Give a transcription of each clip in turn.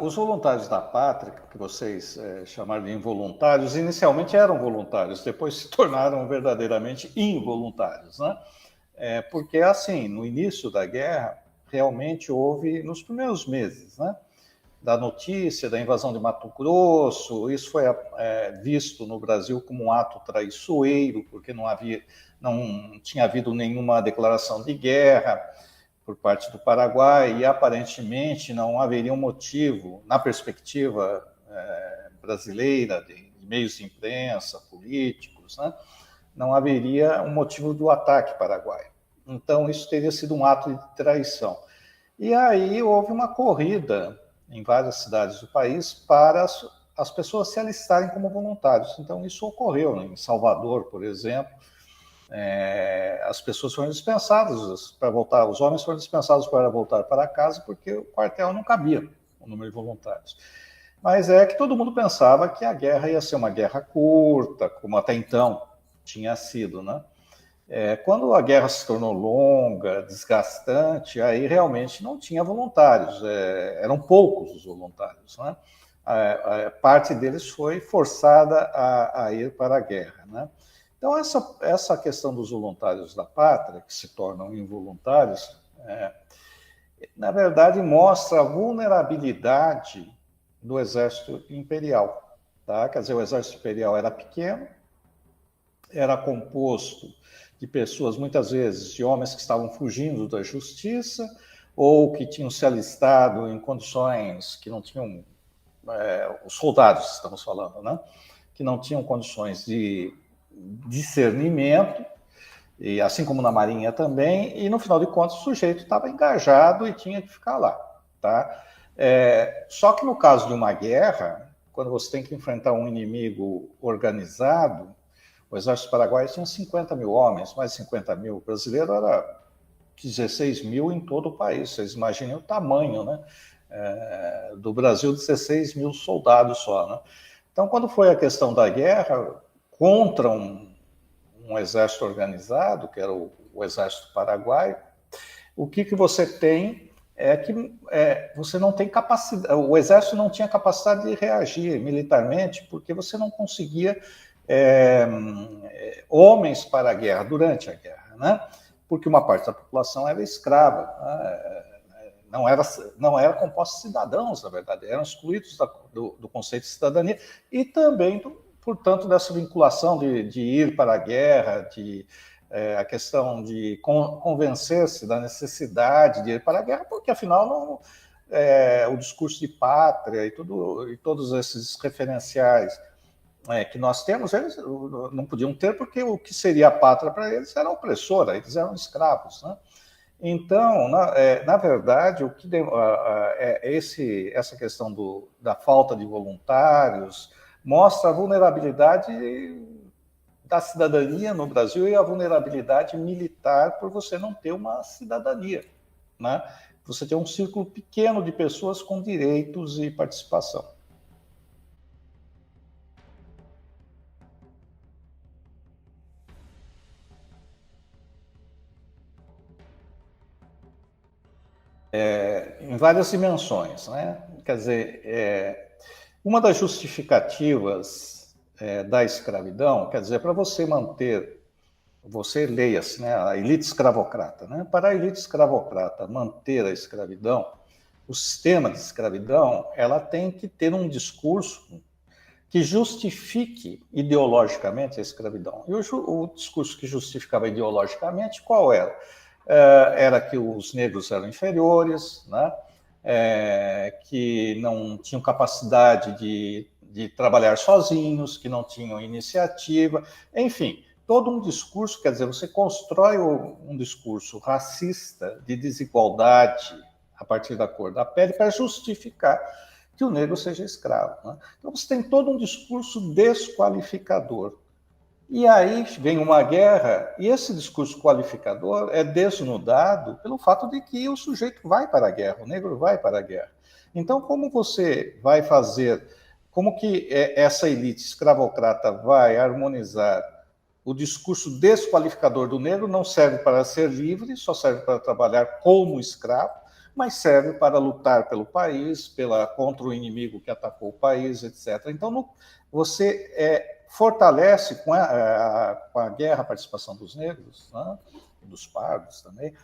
Os voluntários da pátria, que vocês chamaram de involuntários, inicialmente eram voluntários, depois se tornaram verdadeiramente involuntários, né? Porque, assim, no início da guerra, realmente houve, nos primeiros meses, né, da notícia da invasão de Mato Grosso, isso foi visto no Brasil como um ato traiçoeiro, porque não tinha havido nenhuma declaração de guerra por parte do Paraguai, e aparentemente não haveria um motivo, na perspectiva brasileira, de meios de imprensa, políticos, né, não haveria um motivo do ataque paraguaio. Então, isso teria sido um ato de traição. E aí houve uma corrida em várias cidades do país para as pessoas se alistarem como voluntários. Então, isso ocorreu, né? Em Salvador, por exemplo. As pessoas foram dispensadas para voltar, os homens foram dispensados para voltar para casa porque o quartel não cabia o número de voluntários. Mas é que todo mundo pensava que a guerra ia ser uma guerra curta, como até então tinha sido, né? Quando a guerra se tornou longa, desgastante, aí realmente não tinha voluntários, eram poucos os voluntários, né? Parte deles foi forçada a ir para a guerra, né? Então, essa questão dos voluntários da pátria, que se tornam involuntários, na verdade, mostra a vulnerabilidade do exército imperial. Tá? Quer dizer, o exército imperial era pequeno, era composto de pessoas, muitas vezes, de homens que estavam fugindo da justiça ou que tinham se alistado em condições que não tinham, os soldados, estamos falando, né? Que não tinham condições de discernimento, e assim como na Marinha também, e no final de contas o sujeito estava engajado e tinha que ficar lá. Tá? Só que no caso de uma guerra, quando você tem que enfrentar um inimigo organizado, o exército paraguaio tinha 50 mil homens, mais 50 mil. O brasileiro era 16 mil em todo o país. Vocês imaginem o tamanho, né? Do Brasil, 16 mil soldados só. Né? Então, quando foi a questão da guerra contra um exército organizado, que era o exército paraguaio, o que você tem é que você não tem capacidade, o exército não tinha capacidade de reagir militarmente, porque você não conseguia homens para a guerra, durante a guerra, né? Porque uma parte da população era escrava, não era composta de cidadãos, na verdade, eram excluídos do conceito de cidadania e também, portanto, dessa vinculação de ir para a guerra, a questão de convencer-se da necessidade de ir para a guerra, porque afinal o discurso de pátria e todos esses referenciais que nós temos, eles não podiam ter, porque o que seria a pátria para eles era opressora, eles eram escravos, né? Então, na verdade, o que essa questão da falta de voluntários mostra a vulnerabilidade da cidadania no Brasil e a vulnerabilidade militar por você não ter uma cidadania, né? Você tem um círculo pequeno de pessoas com direitos e participação. Em várias dimensões, né? Quer dizer, uma das justificativas da escravidão, quer dizer, para você manter, você leia-se, né, a elite escravocrata, né? Para a elite escravocrata manter a escravidão, o sistema de escravidão, ela tem que ter um discurso que justifique ideologicamente a escravidão. E o discurso que justificava ideologicamente, qual era? Era que os negros eram inferiores, né? Que não tinham capacidade de trabalhar sozinhos, que não tinham iniciativa, enfim, todo um discurso, quer dizer, você constrói um discurso racista de desigualdade a partir da cor da pele para justificar que o negro seja escravo. Né? Então você tem todo um discurso desqualificador. E aí vem uma guerra, e esse discurso qualificador é desnudado pelo fato de que o sujeito vai para a guerra, o negro vai para a guerra. Então, como você vai fazer, como que essa elite escravocrata vai harmonizar o discurso desqualificador do negro? Não serve para ser livre, só serve para trabalhar como escravo, mas serve para lutar pelo país, contra o inimigo que atacou o país, etc. Então, você fortalece com a guerra a participação dos negros, né, dos pardos também,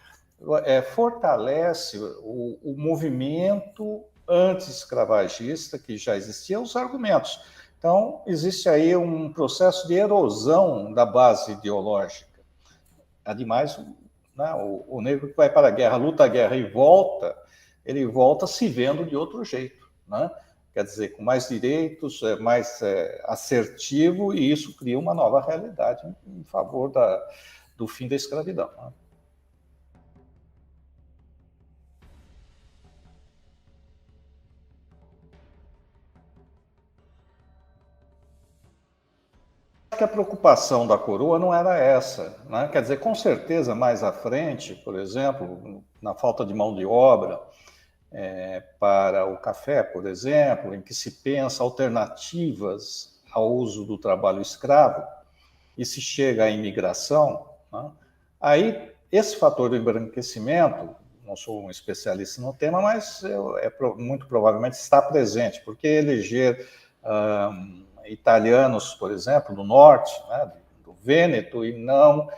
fortalece o movimento anti-escravagista que já existia, os argumentos. Então, existe aí um processo de erosão da base ideológica. Ademais, né, o negro que vai para a guerra, luta a guerra e volta, ele volta se vendo de outro jeito, né? Quer dizer, com mais direitos, mais assertivo, e isso cria uma nova realidade em favor do fim da escravidão, né? Que a preocupação da coroa não era essa, né? Quer dizer, com certeza mais à frente, por exemplo, na falta de mão de obra para o café, por exemplo, em que se pensa alternativas ao uso do trabalho escravo e se chega à imigração, né? Aí esse fator do embranquecimento, não sou um especialista no tema, mas muito provavelmente está presente, porque eleger italianos, por exemplo, do norte, né, do Vêneto, e não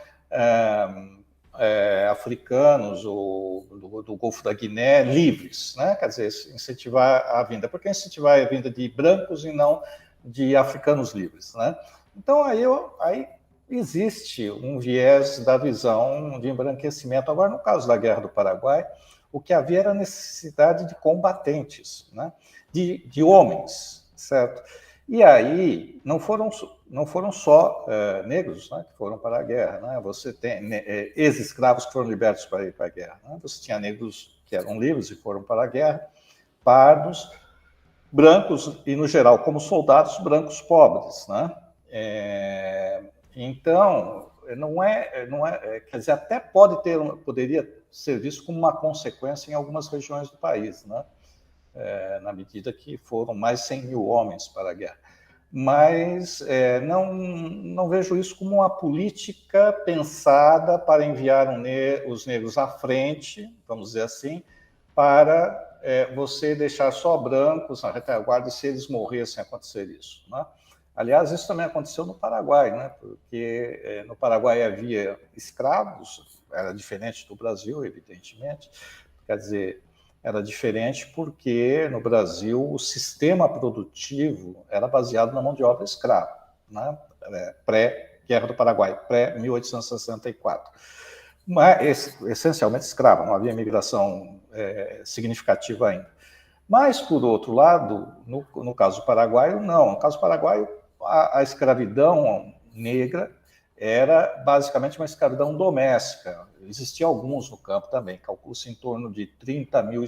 africanos ou do Golfo da Guiné livres, né? Quer dizer, incentivar a vinda. Por que incentivar a vinda de brancos e não de africanos livres, né? Então, aí existe um viés da visão de embranquecimento. Agora, no caso da Guerra do Paraguai, o que havia era a necessidade de combatentes, né? de homens, certo? E aí não foram só negros, né, que foram para a guerra, né? Você tem ex-escravos que foram libertos para ir para a guerra, né? Você tinha negros que eram livres e foram para a guerra, pardos, brancos e, no geral, como soldados, brancos pobres, né? Então, não é, quer dizer, até poderia ser visto como uma consequência em algumas regiões do país, né? Na medida que foram mais 100 mil homens para a guerra. Mas não vejo isso como uma política pensada para enviar os negros à frente, vamos dizer assim, para você deixar só brancos na retaguarda, e se eles morressem acontecer isso, né? Aliás, isso também aconteceu no Paraguai, né? Porque no Paraguai havia escravos, era diferente do Brasil, evidentemente, quer dizer, era diferente porque no Brasil o sistema produtivo era baseado na mão de obra escrava, né? Pré-Guerra do Paraguai, pré-1864. Mas essencialmente escrava, não havia migração significativa ainda. Mas, por outro lado, no caso paraguaio, não. No caso paraguaio, a escravidão negra era basicamente uma escravidão doméstica. Existiam alguns no campo também, calcula-se em torno de 30 mil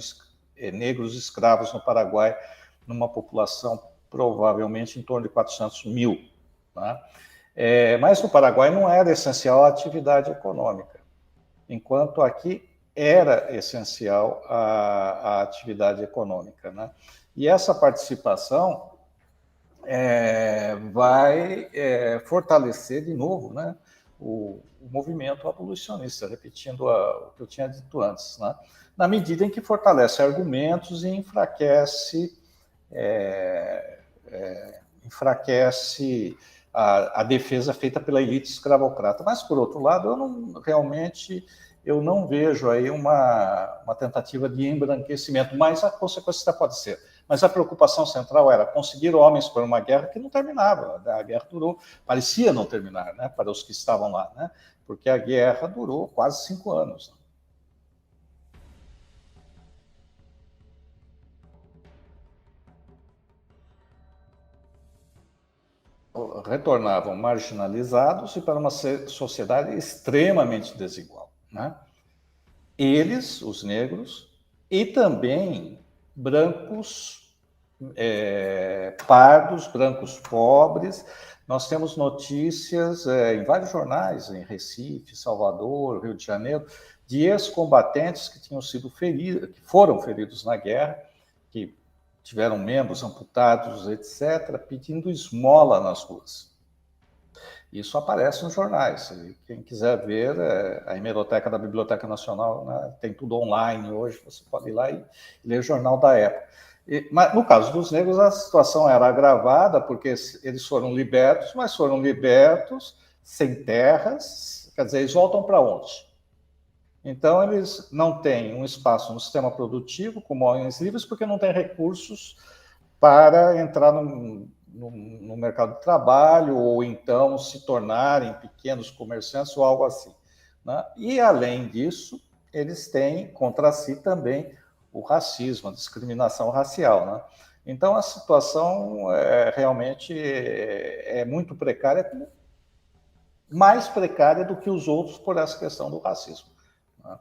negros escravos no Paraguai, numa população provavelmente em torno de 400 mil. Né? Mas no Paraguai não era essencial a atividade econômica, enquanto aqui era essencial a atividade econômica, né? E essa participação vai fortalecer de novo, né, o movimento abolicionista, repetindo o que eu tinha dito antes, né? Na medida em que fortalece argumentos e enfraquece a defesa feita pela elite escravocrata. Mas, por outro lado, eu não vejo aí uma tentativa de embranquecimento, mas a consequência pode ser. Mas a preocupação central era conseguir homens para uma guerra que não terminava. A guerra durou, parecia não terminar, né, para os que estavam lá, né, porque a guerra durou quase 5 anos. Retornavam marginalizados e para uma sociedade extremamente desigual, né? Eles, os negros, e também brancos pardos, brancos pobres. Nós temos notícias em vários jornais, em Recife, Salvador, Rio de Janeiro, de ex-combatentes que tinham sido feridos, que foram feridos na guerra, que tiveram membros amputados, etc., pedindo esmola nas ruas. Isso aparece nos jornais. Quem quiser ver, a hemeroteca da Biblioteca Nacional, né, tem tudo online hoje, você pode ir lá e ler o jornal da época. Mas no caso dos negros, a situação era agravada, porque eles foram libertos, mas foram libertos sem terras, quer dizer, eles voltam para onde? Então, eles não têm um espaço no sistema produtivo, como homens livres, porque não têm recursos para entrar no mercado de trabalho ou então se tornarem pequenos comerciantes ou algo assim, né? E, além disso, eles têm contra si também o racismo, a discriminação racial, né? Então, a situação realmente é muito precária, mais precária do que os outros por essa questão do racismo, né?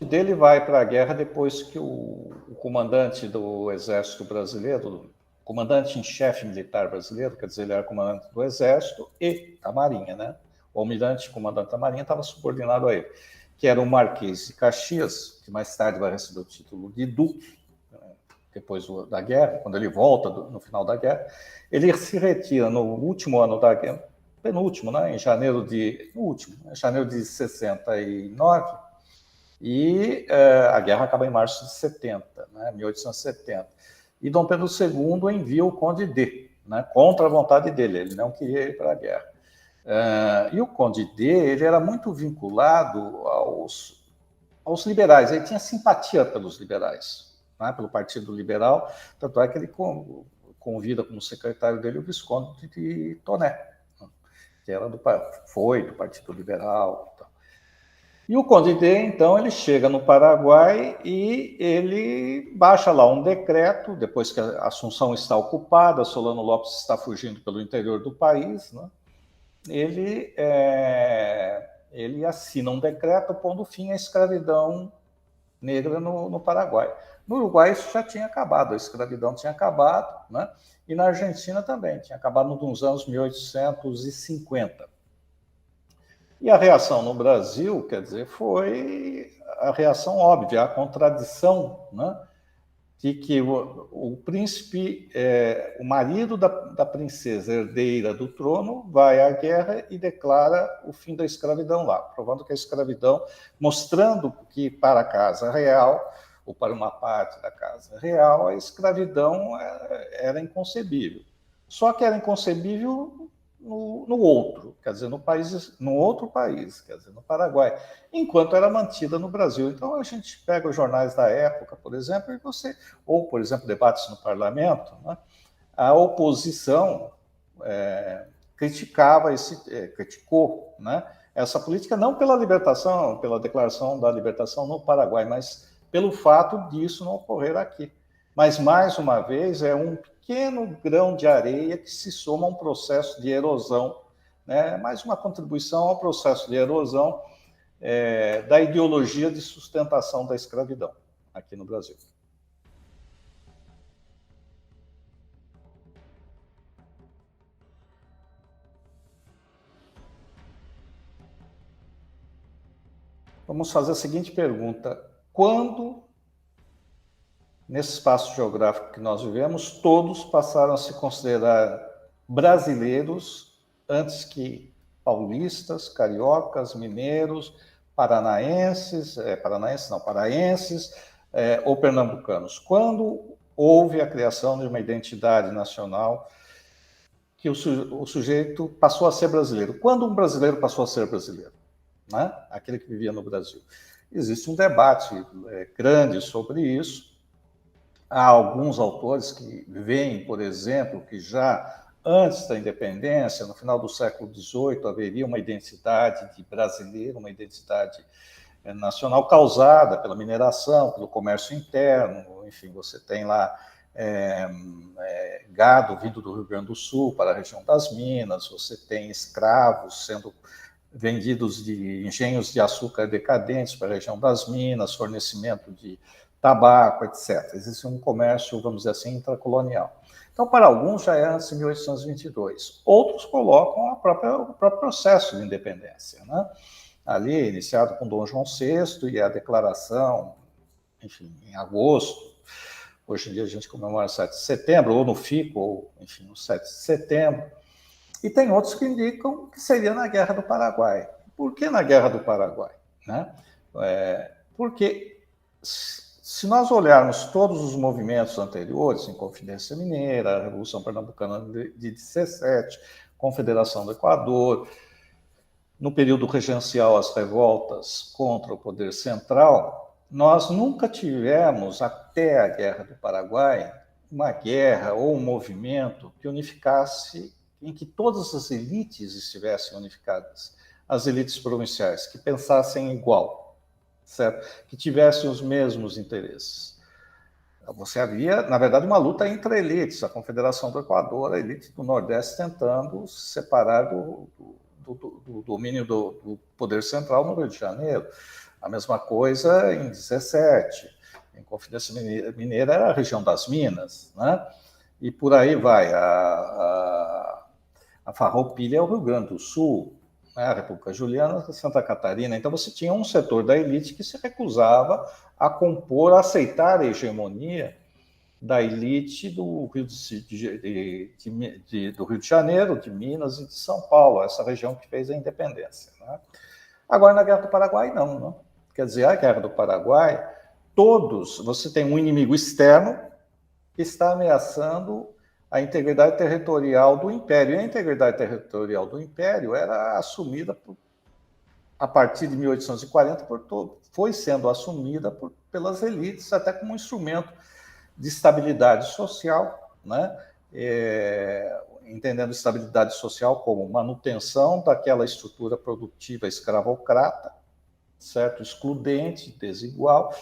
Dele vai para a guerra depois que o comandante do exército brasileiro, comandante em chefe militar brasileiro, quer dizer, ele era comandante do exército e da marinha, né? O almirante comandante da marinha estava subordinado a ele, que era o Marquês de Caxias, que mais tarde vai receber o título de duque, depois da guerra, quando ele volta no final da guerra. Ele se retira no último ano da guerra, penúltimo, né? Em janeiro de 69, e a guerra acaba em março de 70, né, 1870. E Dom Pedro II envia o Conde D, né, contra a vontade dele, ele não queria ir para a guerra. E o Conde D ele era muito vinculado aos liberais, ele tinha simpatia pelos liberais, né, pelo Partido Liberal, tanto é que ele convida como secretário dele o Visconde de Toné, que era foi do Partido Liberal. E o Conde D, então, ele chega no Paraguai e ele baixa lá um decreto, depois que a Assunção está ocupada, Solano Lopes está fugindo pelo interior do país, né? Ele assina um decreto pondo fim à escravidão negra no Paraguai. No Uruguai isso já tinha acabado, a escravidão tinha acabado, né? E na Argentina também, tinha acabado nos anos 1850. E a reação no Brasil, quer dizer, foi a reação óbvia, a contradição, né, de que o príncipe, o marido da princesa herdeira do trono, vai à guerra e declara o fim da escravidão lá, provando que a escravidão, mostrando que para a casa real, ou para uma parte da casa real, a escravidão era inconcebível. Só que era inconcebível no outro, quer dizer, no outro país, quer dizer, no Paraguai, enquanto era mantida no Brasil. Então a gente pega os jornais da época, por exemplo, ou por exemplo, debates no parlamento, né, a oposição criticou, né, essa política não pela libertação, pela declaração da libertação no Paraguai, mas pelo fato disso não ocorrer aqui. Mas, mais uma vez, é um pequeno grão de areia que se soma a um processo de erosão, né? Mais uma contribuição ao processo de erosão da ideologia de sustentação da escravidão aqui no Brasil. Vamos fazer a seguinte pergunta: quando, nesse espaço geográfico que nós vivemos, todos passaram a se considerar brasileiros antes que paulistas, cariocas, mineiros, paraenses ou pernambucanos? Quando houve a criação de uma identidade nacional que o sujeito passou a ser brasileiro? Quando um brasileiro passou a ser brasileiro, né? Aquele que vivia no Brasil. Existe um debate grande sobre isso. Há alguns autores que veem, por exemplo, que já antes da independência, no final do século XVIII, haveria uma identidade de brasileiro, uma identidade nacional causada pela mineração, pelo comércio interno. Enfim, você tem lá gado vindo do Rio Grande do Sul para a região das Minas, você tem escravos sendo vendidos de engenhos de açúcar decadentes para a região das Minas, fornecimento de tabaco, etc. Existe um comércio, vamos dizer assim, intracolonial. Então, para alguns, já é antes de 1822. Outros colocam o próprio processo de independência, né? Ali, iniciado com Dom João VI e a declaração enfim, em agosto. Hoje em dia a gente comemora 7 de setembro, ou no FICO, ou, enfim, no 7 de setembro. E tem outros que indicam que seria na Guerra do Paraguai. Por que na Guerra do Paraguai? Né? Porque se nós olharmos todos os movimentos anteriores, Inconfidência Mineira, a Revolução Pernambucana de 17, Confederação do Equador, no período regencial, as revoltas contra o poder central, nós nunca tivemos, até a Guerra do Paraguai, uma guerra ou um movimento que unificasse, em que todas as elites estivessem unificadas, as elites provinciais, que pensassem igual, certo? Que tivessem os mesmos interesses. Você havia, na verdade, uma luta entre elites, a Confederação do Equador, a elite do Nordeste tentando se separar do domínio do poder central no Rio de Janeiro. A mesma coisa em 17, em Confidência Mineira era a região das Minas, né? E por aí vai. A Farroupilha é o Rio Grande do Sul, né? A República Juliana, Santa Catarina. Então você tinha um setor da elite que se recusava a compor, a aceitar a hegemonia da elite do Rio de Janeiro, de Minas e de São Paulo, essa região que fez a independência. Né? Agora, na Guerra do Paraguai, não. Quer dizer, a Guerra do Paraguai, você tem um inimigo externo que está ameaçando a integridade territorial do Império. E a integridade territorial do Império era assumida a partir de 1840, foi sendo assumida pelas elites, até como um instrumento de estabilidade social, né? Entendendo estabilidade social como manutenção daquela estrutura produtiva escravocrata, certo? Excludente, desigual,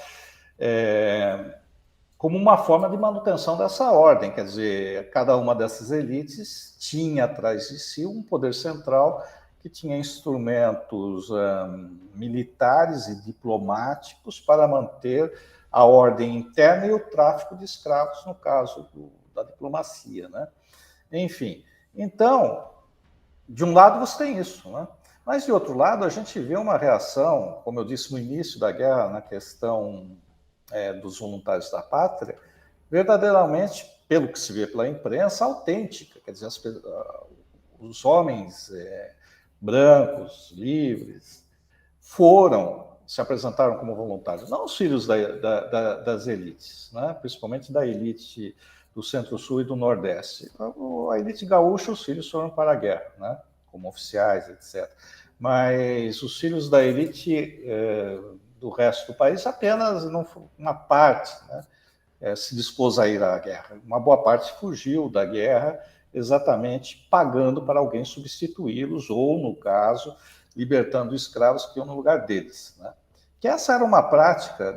como uma forma de manutenção dessa ordem. Quer dizer, cada uma dessas elites tinha atrás de si um poder central que tinha instrumentos militares e diplomáticos para manter a ordem interna e o tráfico de escravos, no caso da diplomacia, né? Enfim, então, de um lado você tem isso, né? Mas, de outro lado, a gente vê uma reação, como eu disse no início da guerra, na questão dos voluntários da pátria, verdadeiramente, pelo que se vê pela imprensa, autêntica. Quer dizer, os homens brancos, livres, se apresentaram como voluntários, não os filhos das elites, né? Principalmente da elite do Centro-Sul e do Nordeste. A elite gaúcha, os filhos foram para a guerra, né? Como oficiais, etc. Mas os filhos da elite do resto do país, apenas uma parte, né? Se dispôs a ir à guerra. Uma boa parte fugiu da guerra, exatamente pagando para alguém substituí-los, ou, no caso, libertando escravos que iam no lugar deles. Né? Que essa era uma prática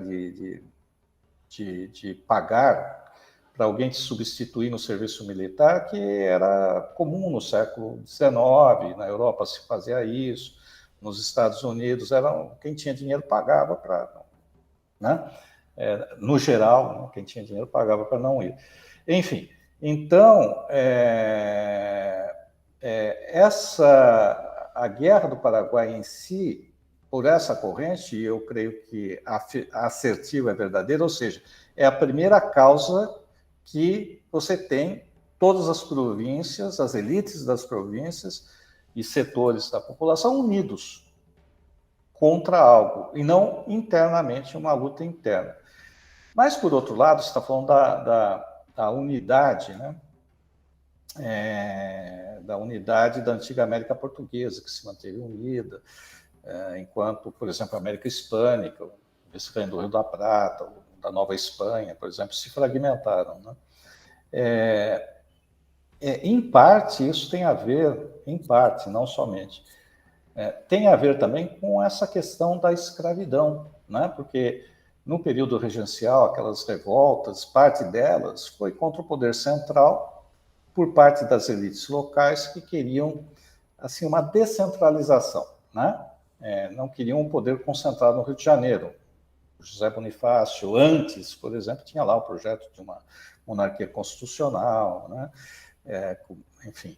de pagar para alguém te substituir no serviço militar, que era comum no século XIX, na Europa se fazia isso, nos Estados Unidos, quem tinha dinheiro pagava para... Né? No geral, quem tinha dinheiro pagava para não ir. Enfim, então, a Guerra do Paraguai em si, por essa corrente, eu creio que a assertiva é verdadeira, ou seja, é a primeira causa que você tem todas as províncias, as elites das províncias e setores da população unidos contra algo, e não internamente uma luta interna. Mas, por outro lado, você está falando da unidade, né? Da unidade da antiga América Portuguesa, que se manteve unida, enquanto, por exemplo, a América Hispânica, o Vice-Reino do Rio da Prata, da Nova Espanha, por exemplo, se fragmentaram. Né? Em parte, isso tem a ver, em parte, não somente, tem a ver também com essa questão da escravidão, né? Porque no período regencial, aquelas revoltas, parte delas foi contra o poder central, por parte das elites locais que queriam assim, uma descentralização, né? Não queriam um poder concentrado no Rio de Janeiro. O José Bonifácio, antes, por exemplo, tinha lá o projeto de uma monarquia constitucional, né? Enfim,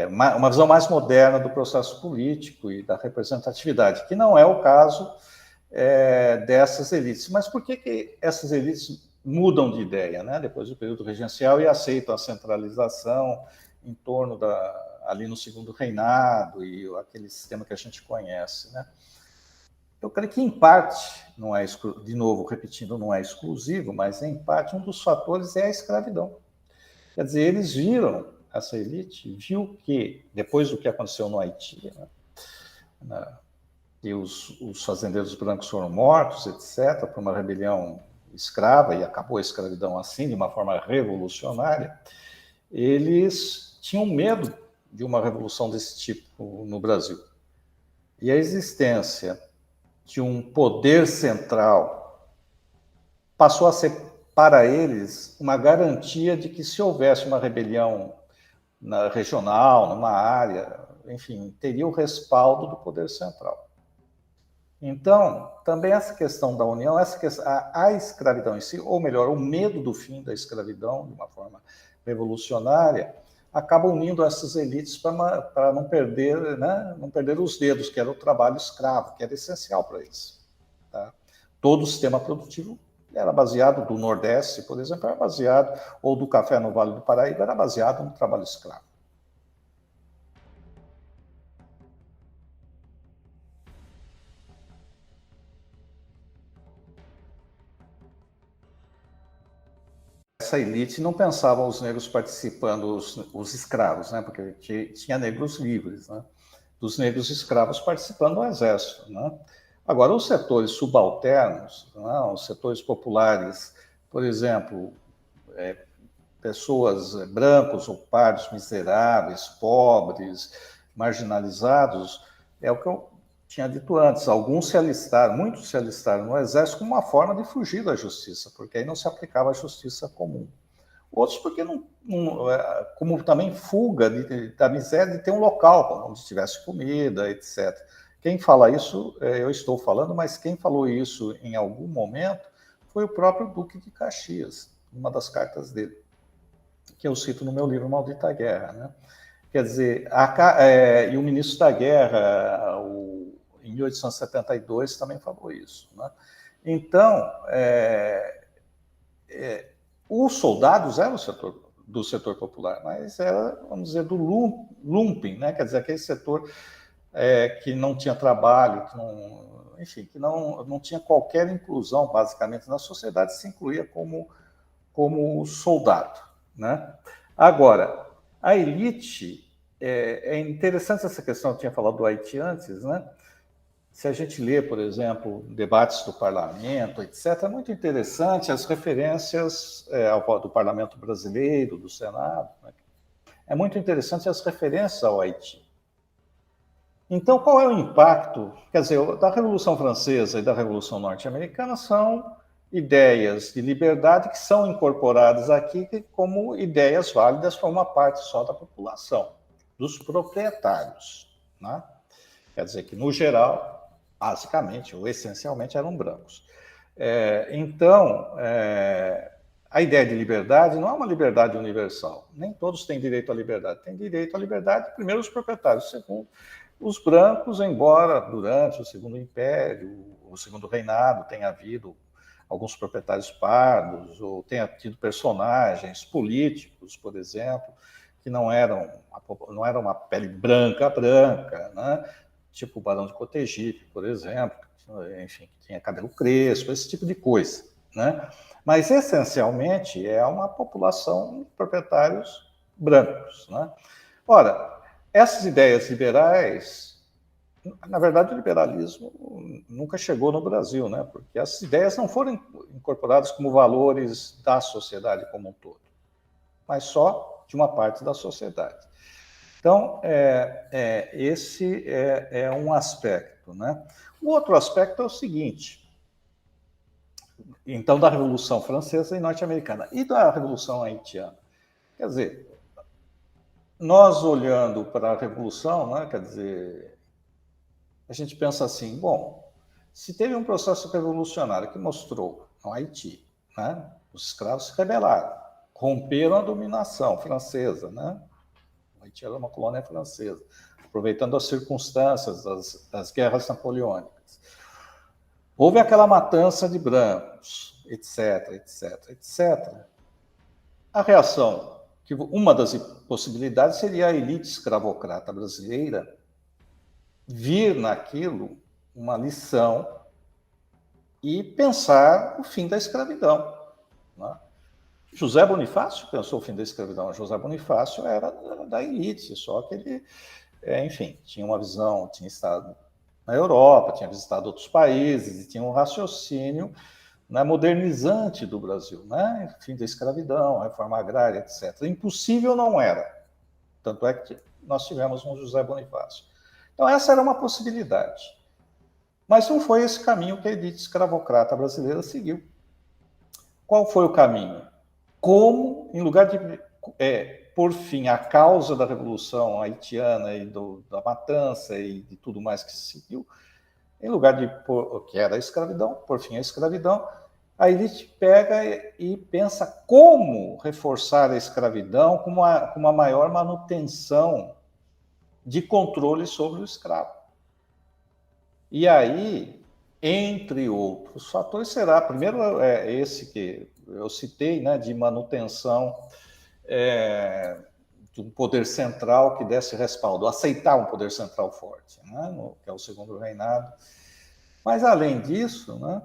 uma visão mais moderna do processo político e da representatividade, que não é o caso dessas elites. Mas por que essas elites mudam de ideia, né, depois do período regencial, e aceitam a centralização em torno ali no segundo reinado e aquele sistema que a gente conhece, né? Eu creio que, em parte, não é, de novo, repetindo, não é exclusivo, mas, em parte, um dos fatores é a escravidão. Quer dizer, eles viram, essa elite viu que, depois do que aconteceu no Haiti, né, e os fazendeiros brancos foram mortos, etc., por uma rebelião escrava, e acabou a escravidão assim, de uma forma revolucionária, eles tinham medo de uma revolução desse tipo no Brasil. E a existência de um poder central passou a ser, para eles, uma garantia de que, se houvesse uma rebelião regional, numa área, enfim, teria o respaldo do poder central. Então, também essa questão da união, a escravidão em si, ou melhor, o medo do fim da escravidão, de uma forma revolucionária, acaba unindo essas elites para não perder, né, não perder os dedos, que era o trabalho escravo, que era essencial para eles. Tá? Todo o sistema produtivo era baseado, do Nordeste, por exemplo, era baseado, ou do café no Vale do Paraíba, era baseado no trabalho escravo. Essa elite não pensava os negros participando, os escravos, né? Porque tinha negros livres, né? Dos negros escravos participando do exército, né? Agora, os setores subalternos, né? Os setores populares, por exemplo, pessoas brancos ou pardos, miseráveis, pobres, marginalizados, é o que eu tinha dito antes. Alguns se alistaram, muitos se alistaram no exército como uma forma de fugir da justiça, porque aí não se aplicava a justiça comum. Outros porque como também fuga da miséria de ter um local onde tivesse comida, etc. Quem fala isso, eu estou falando, mas quem falou isso em algum momento foi o próprio Duque de Caxias, numa das cartas dele, que eu cito no meu livro Maldita Guerra, né? Quer dizer, e o ministro da Guerra, em 1872, também falou isso, né? Então, os soldados eram do setor popular, mas era, vamos dizer, do lumping, né? Quer dizer, aquele setor que não tinha trabalho, enfim, que não tinha qualquer inclusão, basicamente, na sociedade, se incluía como soldado, né? Agora, a elite, é interessante essa questão, eu tinha falado do Haiti antes, né? Se a gente lê, por exemplo, debates do parlamento, etc., é muito interessante as referências do parlamento brasileiro, do Senado, né? É muito interessante as referências ao Haiti. Então, qual é o impacto? Quer dizer, da Revolução Francesa e da Revolução Norte-Americana são ideias de liberdade que são incorporadas aqui como ideias válidas para uma parte só da população, dos proprietários, né? Quer dizer que, no geral, basicamente ou essencialmente eram brancos. Então, a ideia de liberdade não é uma liberdade universal. Nem todos têm direito à liberdade. Tem direito à liberdade, primeiro, os proprietários, segundo, os brancos, embora durante o Segundo Império, o Segundo Reinado, tenha havido alguns proprietários pardos, ou tenha tido personagens políticos, por exemplo, que não eram uma pele branca, né? Tipo o Barão de Cotegipe, por exemplo, enfim, que tinha cabelo crespo, esse tipo de coisa, né? Mas, essencialmente, é uma população de proprietários brancos, né? Ora, essas ideias liberais, na verdade, o liberalismo nunca chegou no Brasil, né? Porque essas ideias não foram incorporadas como valores da sociedade como um todo, mas só de uma parte da sociedade. Então, esse é um aspecto, né? O outro aspecto é o seguinte, então, da Revolução Francesa e Norte-Americana e da Revolução Haitiana. Quer dizer, nós olhando para a Revolução, né, quer dizer, a gente pensa assim, bom, se teve um processo revolucionário que mostrou no Haiti, né, os escravos se rebelaram, romperam a dominação francesa, né? O Haiti era uma colônia francesa, aproveitando as circunstâncias das guerras napoleônicas. houve aquela matança de brancos, etc, etc, etc. A reação, que uma das possibilidades seria a elite escravocrata brasileira vir naquilo uma lição e pensar o fim da escravidão, né? José Bonifácio pensou o fim da escravidão. José Bonifácio era da elite, só que ele, enfim, tinha uma visão, tinha estado na Europa, tinha visitado outros países e tinha um raciocínio, né, modernizante do Brasil, né? Fim da escravidão, reforma agrária, etc. Impossível não era. Tanto é que nós tivemos um José Bonifácio. Então, essa era uma possibilidade. Mas não foi esse caminho que a elite escravocrata brasileira seguiu. Qual foi o caminho? Como, em lugar de por fim a causa da Revolução Haitiana e da matança e de tudo mais que se seguiu, em lugar de que era a escravidão, por fim a escravidão, a elite pega e pensa como reforçar a escravidão com uma maior manutenção de controle sobre o escravo. E aí, entre outros fatores, será, primeiro, esse que eu citei, né, de manutenção de um poder central que desse respaldo, aceitar um poder central forte, né, que é o segundo reinado. Mas, além disso, né,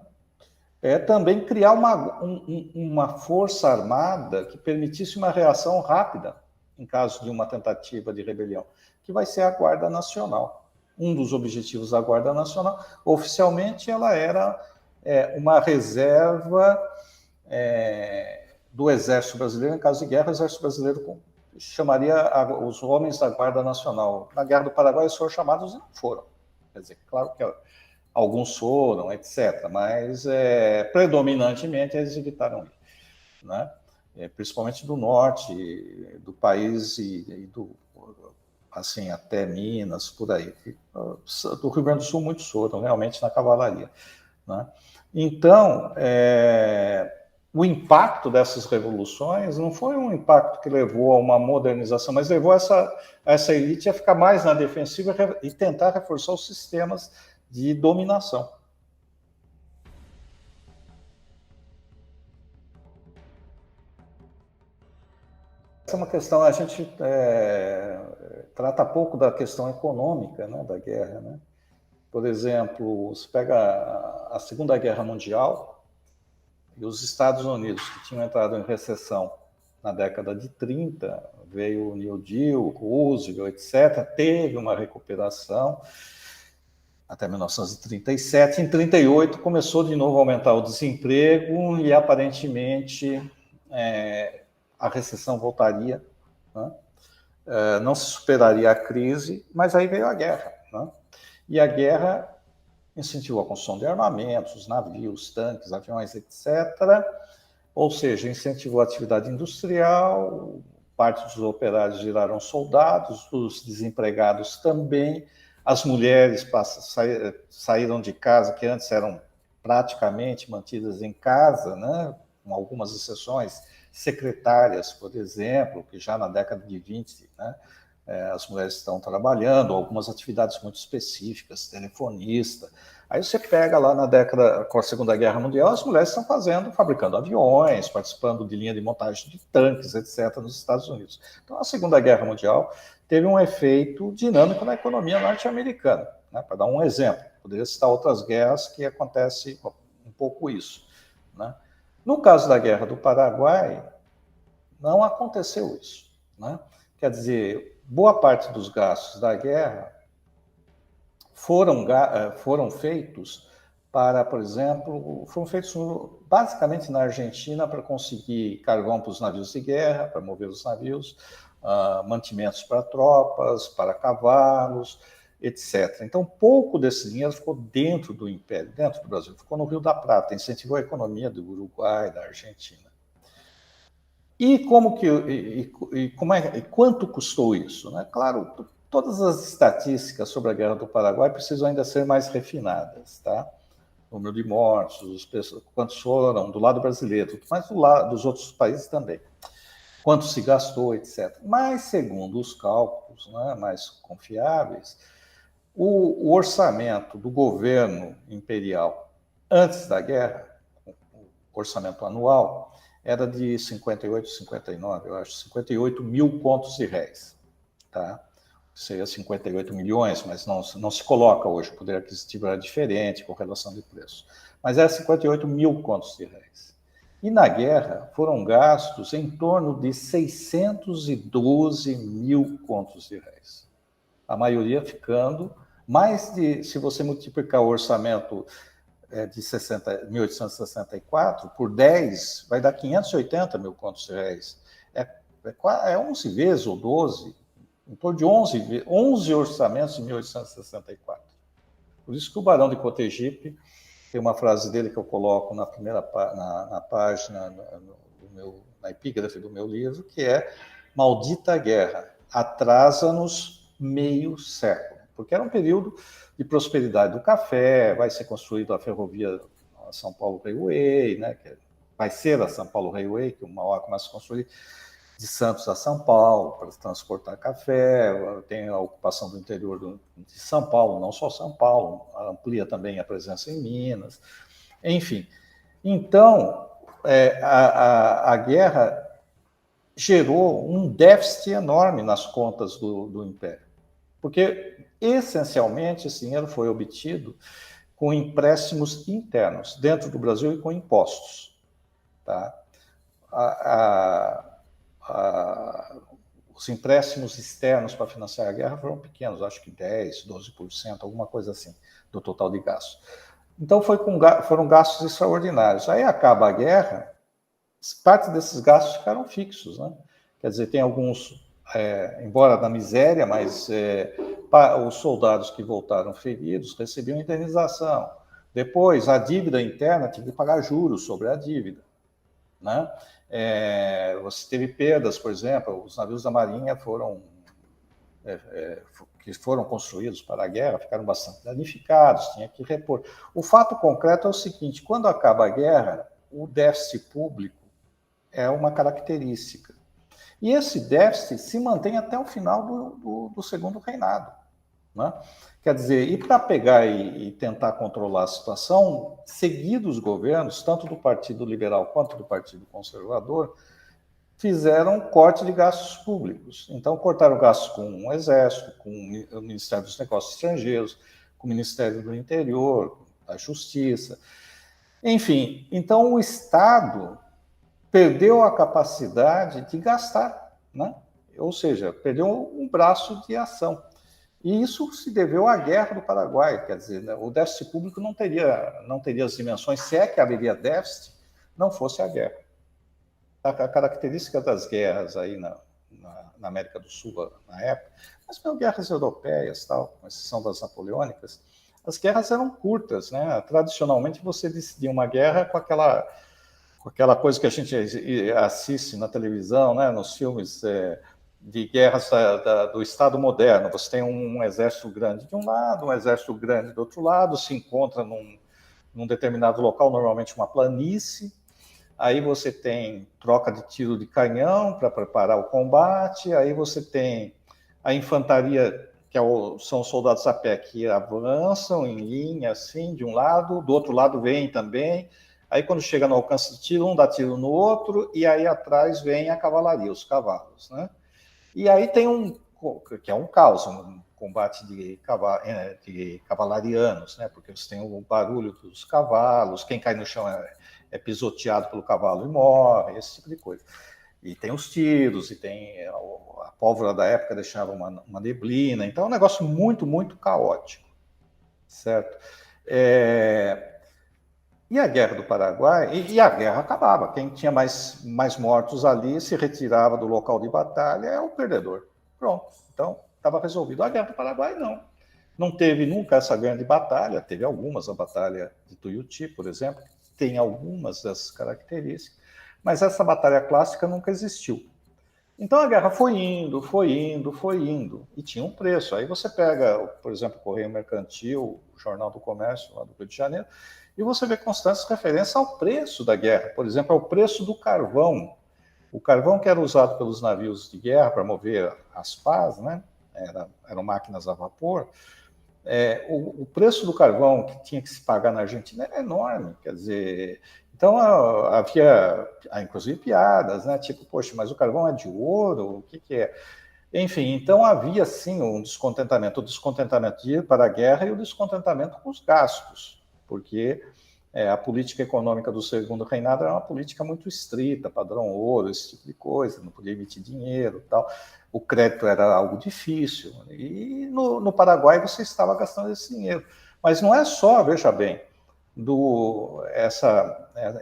também criar uma força armada que permitisse uma reação rápida em caso de uma tentativa de rebelião, que vai ser a Guarda Nacional. Um dos objetivos da Guarda Nacional, oficialmente, ela era uma reserva do Exército Brasileiro. Em caso de guerra, o Exército Brasileiro chamaria os homens da Guarda Nacional. Na Guerra do Paraguai, eles foram chamados e não foram. Quer dizer, claro que alguns foram, etc., mas predominantemente eles evitaram ir, né? Principalmente do norte do país e assim, até Minas, por aí. Do Rio Grande do Sul, muitos foram, realmente, na cavalaria, né? Então, o impacto dessas revoluções não foi um impacto que levou a uma modernização, mas levou essa elite a ficar mais na defensiva e tentar reforçar os sistemas de dominação. Essa é uma questão, a gente trata pouco da questão econômica, né, da guerra, né? Por exemplo, você pega a Segunda Guerra Mundial e os Estados Unidos, que tinham entrado em recessão na década de 30, veio o New Deal, Roosevelt, etc., teve uma recuperação até 1937. Em 1938 começou de novo a aumentar o desemprego e aparentemente a recessão voltaria, né? Não se superaria a crise, mas aí veio a guerra, né? E a guerra incentivou a construção de armamentos, navios, tanques, aviões, etc. Ou seja, incentivou a atividade industrial, parte dos operários viraram soldados, os desempregados também, as mulheres saíram de casa, que antes eram praticamente mantidas em casa, né, com algumas exceções, secretárias, por exemplo, que já na década de 20, né, as mulheres estão trabalhando, algumas atividades muito específicas, telefonista. Aí você pega lá na década, com a Segunda Guerra Mundial, as mulheres estão fabricando aviões, participando de linha de montagem de tanques, etc., nos Estados Unidos. Então, a Segunda Guerra Mundial teve um efeito dinâmico na economia norte-americana, né? Para dar um exemplo, poderia citar outras guerras que acontece um pouco isso, né? No caso da Guerra do Paraguai, não aconteceu isso, né? Quer dizer, boa parte dos gastos da guerra foram feitos para, por exemplo, foram feitos basicamente na Argentina para conseguir carvão para os navios de guerra, para mover os navios, mantimentos para tropas, para cavalos, etc. Então, pouco desse dinheiro ficou dentro do Império, dentro do Brasil, ficou no Rio da Prata, incentivou a economia do Uruguai, da Argentina. E quanto custou isso, né? Claro, todas as estatísticas sobre a Guerra do Paraguai precisam ainda ser mais refinadas, tá? O número de mortos, quantos foram do lado brasileiro, mas do lado dos outros países também. Quanto se gastou, etc. Mas, segundo os cálculos, né, mais confiáveis, o orçamento do governo imperial antes da guerra, o orçamento anual era de 58, 59, eu acho, 58 mil contos de réis, tá? Seria 58 milhões, mas não se coloca hoje, o poder aquisitivo era diferente com relação de preço. Mas era 58 mil contos de réis. E na guerra foram gastos em torno de 612 mil contos de réis. A maioria ficando mais de, se você multiplicar o orçamento de 1864 por 10, vai dar 580 mil contos de réis. É 11 vezes ou 12, em torno de 11 orçamentos em 1864. Por isso que o Barão de Cotegipe tem uma frase dele que eu coloco na primeira na página, na epígrafe do meu livro, que é: maldita guerra, atrasa-nos meio século. Porque era um período de prosperidade do café, vai ser construída a ferrovia São Paulo Railway, né, que vai ser a São Paulo Railway, que uma hora começa a construir, de Santos a São Paulo, para transportar café, tem a ocupação do interior de São Paulo, não só São Paulo, amplia também a presença em Minas, enfim. Então, a guerra gerou um déficit enorme nas contas do Império, porque, essencialmente, esse dinheiro foi obtido com empréstimos internos, dentro do Brasil, e com impostos. Tá? Os empréstimos externos para financiar a guerra foram pequenos, acho que 10%, 12%, alguma coisa assim, do total de gastos. Então foram gastos extraordinários. Aí acaba a guerra, parte desses gastos ficaram fixos, né? Quer dizer, tem alguns, embora na miséria, mas os soldados que voltaram feridos recebiam indenização. Depois, a dívida interna tinha que pagar juros sobre a dívida, né? Você teve perdas, por exemplo, os navios da Marinha que foram construídos para a guerra ficaram bastante danificados, tinha que repor. O fato concreto é o seguinte: quando acaba a guerra, o déficit público é uma característica. E esse déficit se mantém até o final do segundo reinado, né? Quer dizer, e para pegar e tentar controlar a situação, seguidos governos, tanto do Partido Liberal quanto do Partido Conservador, fizeram corte de gastos públicos. Então, cortaram gastos com o Exército, com o Ministério dos Negócios Estrangeiros, com o Ministério do Interior, da Justiça. Enfim, então o Estado perdeu a capacidade de gastar, né? Ou seja, perdeu um braço de ação. E isso se deveu à Guerra do Paraguai, quer dizer, né, o déficit público não teria as dimensões, se é que haveria déficit, não fosse a guerra. A característica das guerras aí na América do Sul, na época, mas não guerras europeias, tal, com exceção das napoleônicas, as guerras eram curtas, né? Tradicionalmente você decidia uma guerra com aquela coisa que a gente assiste na televisão, né, nos filmes de guerras do Estado moderno. Você tem um exército grande de um lado, um exército grande do outro lado, se encontra num determinado local, normalmente uma planície. Aí você tem troca de tiro de canhão para preparar o combate. Aí você tem a infantaria, que são os soldados a pé, que avançam em linha, assim, de um lado, do outro lado vem também. Aí, quando chega no alcance de tiro, um dá tiro no outro, e aí atrás vem a cavalaria, os cavalos, né? E aí tem que é um caos, um combate de cavalarianos, né? Porque você tem o barulho dos cavalos, quem cai no chão é pisoteado pelo cavalo e morre, esse tipo de coisa. E tem os tiros, e tem a pólvora da época deixava uma neblina, então é um negócio muito, muito caótico, certo? E a Guerra do Paraguai, e a guerra acabava. Quem tinha mais mortos ali se retirava do local de batalha, é o perdedor. Pronto, então estava resolvido. A Guerra do Paraguai não. Não teve nunca essa grande batalha, teve algumas, a Batalha de Tuiuti, por exemplo, que tem algumas dessas características, mas essa batalha clássica nunca existiu. Então a guerra foi indo, e tinha um preço. Aí você pega, por exemplo, o Correio Mercantil, o Jornal do Comércio, lá do Rio de Janeiro, e você vê constantes referências ao preço da guerra, por exemplo, ao preço do carvão. O carvão que era usado pelos navios de guerra para mover as pás, né? Eram máquinas a vapor, o preço do carvão que tinha que se pagar na Argentina era enorme, quer dizer, então havia, inclusive, piadas, né? Tipo, poxa, mas o carvão é de ouro, o que é? Enfim, então havia sim um descontentamento, o descontentamento de ir para a guerra e o descontentamento com os gastos, porque a política econômica do segundo reinado era uma política muito estrita, padrão ouro, esse tipo de coisa, não podia emitir dinheiro, tal. O crédito era algo difícil e no Paraguai você estava gastando esse dinheiro. Mas não é só, veja bem,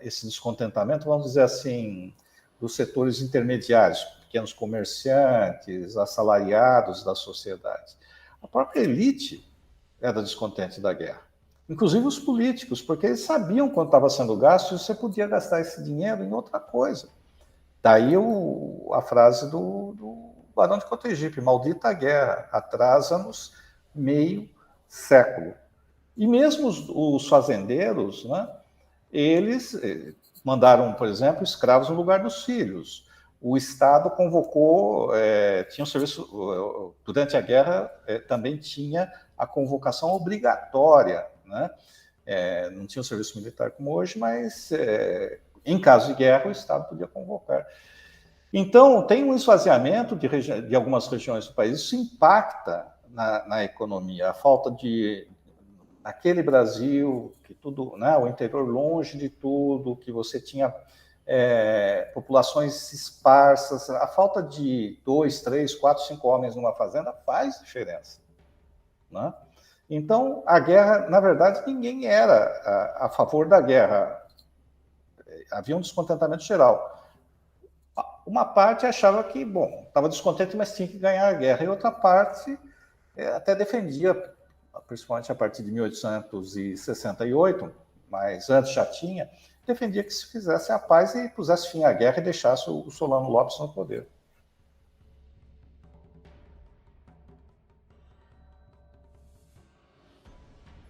esse descontentamento, vamos dizer assim, dos setores intermediários, pequenos comerciantes, assalariados da sociedade. A própria elite era descontente da guerra. Inclusive os políticos, porque eles sabiam quanto estava sendo gasto e você podia gastar esse dinheiro em outra coisa. Daí a frase do Barão de Cotegipe, maldita guerra, atrasa-nos meio século. E mesmo os fazendeiros, né, eles mandaram, por exemplo, escravos no lugar dos filhos. O Estado convocou, tinha um serviço, durante a guerra também tinha a convocação obrigatória, né? Não tinha o serviço militar como hoje, mas em caso de guerra o Estado podia convocar. Então, tem um esvaziamento de algumas regiões do país, isso impacta na economia, a falta de aquele Brasil, que tudo, né, o interior longe de tudo, que você tinha populações esparsas, a falta de 2, 3, 4, 5 homens numa fazenda faz diferença, né? Então, a guerra, na verdade, ninguém era a favor da guerra, havia um descontentamento geral. Uma parte achava que, bom, estava descontente, mas tinha que ganhar a guerra, e outra parte até defendia, principalmente a partir de 1868, mas antes já tinha, defendia que se fizesse a paz e pusesse fim à guerra e deixasse o Solano Lopes no poder.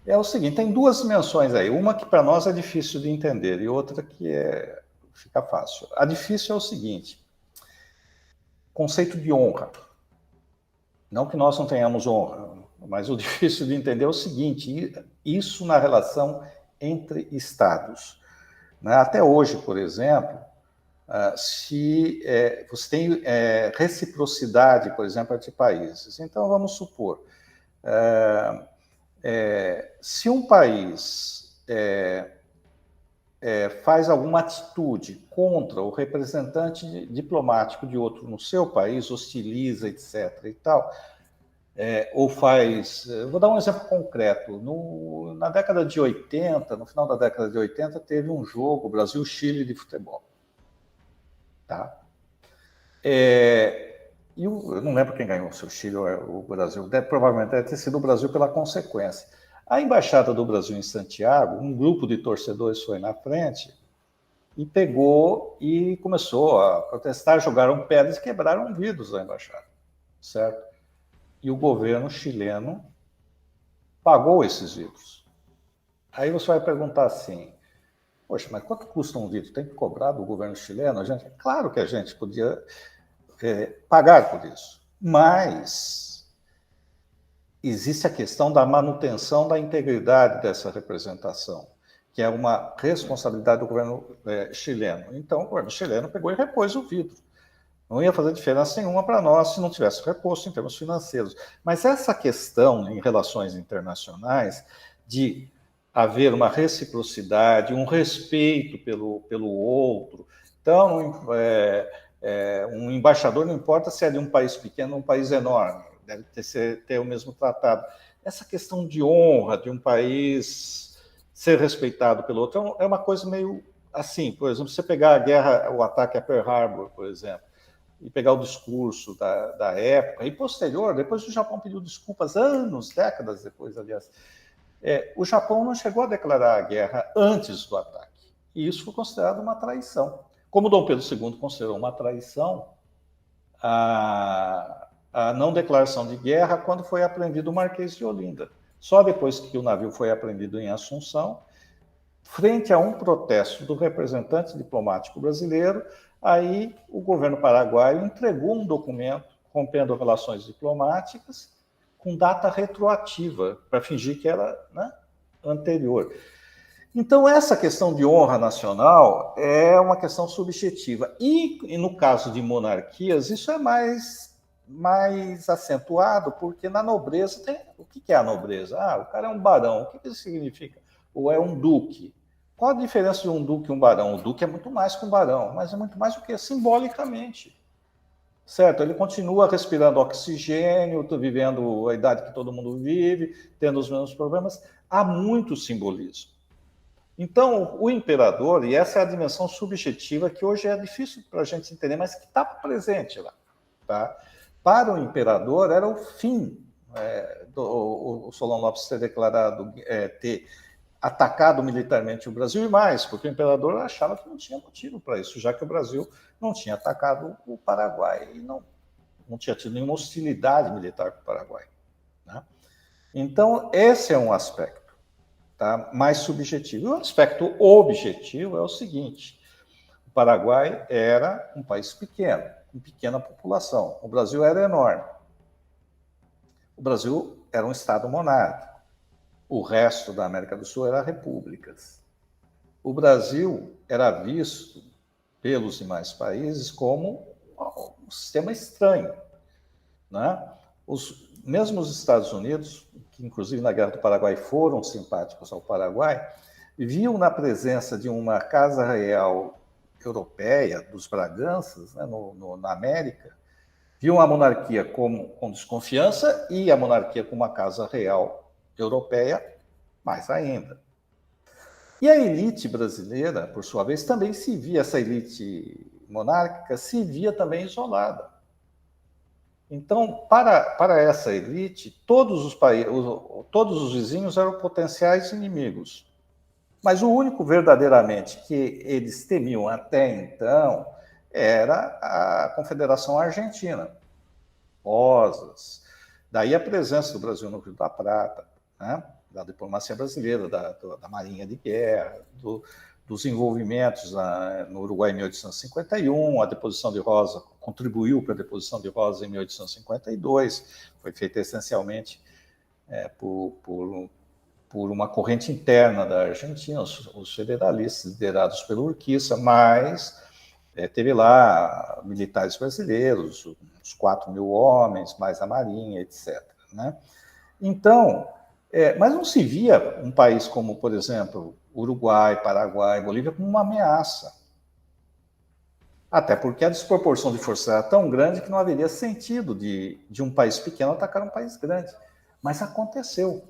É o seguinte, tem duas dimensões aí, uma que para nós é difícil de entender e outra que fica fácil. A difícil é o seguinte, conceito de honra. Não que nós não tenhamos honra, mas o difícil de entender é o seguinte, isso na relação entre estados. Até hoje, por exemplo, se você tem reciprocidade, por exemplo, entre países. Então, vamos supor, se um país faz alguma atitude contra o representante diplomático de outro no seu país, hostiliza, etc. e tal, ou faz... Vou dar um exemplo concreto. Na década de 80, no final da década de 80, teve um jogo Brasil-Chile de futebol. Tá? E eu não lembro quem ganhou, se o Chile ou o Brasil. Provavelmente deve ter sido o Brasil pela consequência. A Embaixada do Brasil em Santiago, um grupo de torcedores foi na frente e pegou e começou a protestar, jogaram pedras e quebraram vidros da Embaixada, certo? E o governo chileno pagou esses vidros. Aí você vai perguntar assim, poxa, mas quanto custa um vidro? Tem que cobrar do governo chileno? Claro que a gente podia pagar por isso, mas existe a questão da manutenção da integridade dessa representação, que é uma responsabilidade do governo chileno. Então, o governo chileno pegou e repôs o vidro. Não ia fazer diferença nenhuma para nós se não tivesse reposto em termos financeiros. Mas essa questão em relações internacionais de haver uma reciprocidade, um respeito pelo outro. Então, um embaixador não importa se é de um país pequeno ou um país enorme, deve ter o mesmo tratado. Essa questão de honra de um país ser respeitado pelo outro é uma coisa meio assim. Por exemplo, você pegar a guerra, o ataque a Pearl Harbor, por exemplo, e pegar o discurso da época, e posterior, depois o Japão pediu desculpas, décadas depois, aliás. O Japão não chegou a declarar a guerra antes do ataque, e isso foi considerado uma traição. Como Dom Pedro II considerou uma traição a não declaração de guerra quando foi apreendido o Marquês de Olinda. Só depois que o navio foi apreendido em Assunção, frente a um protesto do representante diplomático brasileiro, aí o governo paraguaio entregou um documento rompendo relações diplomáticas com data retroativa, para fingir que era, né, anterior. Então, essa questão de honra nacional é uma questão subjetiva. E no caso de monarquias, isso é mais acentuado, porque na nobreza tem... O que é a nobreza? Ah, o cara é um barão. O que isso significa? Ou é um duque? Qual a diferença de um duque e um barão? O duque é muito mais que um barão, mas é muito mais do que simbolicamente. Certo? Ele continua respirando oxigênio, vivendo a idade que todo mundo vive, tendo os mesmos problemas. Há muito simbolismo. Então, o imperador, e essa é a dimensão subjetiva que hoje é difícil para a gente entender, mas que está presente lá. Tá? Para o imperador, era o fim o Solon Lopes ter declarado, ter atacado militarmente o Brasil, e mais, porque o imperador achava que não tinha motivo para isso, já que o Brasil não tinha atacado o Paraguai e não tinha tido nenhuma hostilidade militar com o Paraguai. Né? Então, esse é um aspecto. Tá? Mais subjetivo. E o aspecto objetivo é o seguinte: o Paraguai era um país pequeno, com pequena população. O Brasil era enorme. O Brasil era um estado monárquico. O resto da América do Sul era repúblicas. O Brasil era visto pelos demais países como um sistema estranho. Né? Mesmo os Estados Unidos, que inclusive na Guerra do Paraguai foram simpáticos ao Paraguai, viam na presença de uma casa real europeia, dos Braganças, né, na América, viam a monarquia com desconfiança e a monarquia como uma casa real europeia mais ainda. E a elite brasileira, por sua vez, também se via, essa elite monárquica se via também isolada. Então, para essa elite, todos os vizinhos eram potenciais inimigos. Mas o único verdadeiramente que eles temiam até então era a Confederação Argentina. Rosas. Daí a presença do Brasil no Rio da Prata, né? Da diplomacia brasileira, da Marinha de Guerra, dos envolvimentos no Uruguai em 1851, a deposição de Rosa contribuiu para a deposição de Rosa em 1852, foi feita essencialmente por uma corrente interna da Argentina, os federalistas liderados pelo Urquiza, mas teve lá militares brasileiros, uns 4.000 homens, mais a Marinha, etc. Né? Então, mas não se via um país como, por exemplo, Uruguai, Paraguai, Bolívia, como uma ameaça. Até porque a desproporção de força era tão grande que não haveria sentido de um país pequeno atacar um país grande. Mas aconteceu.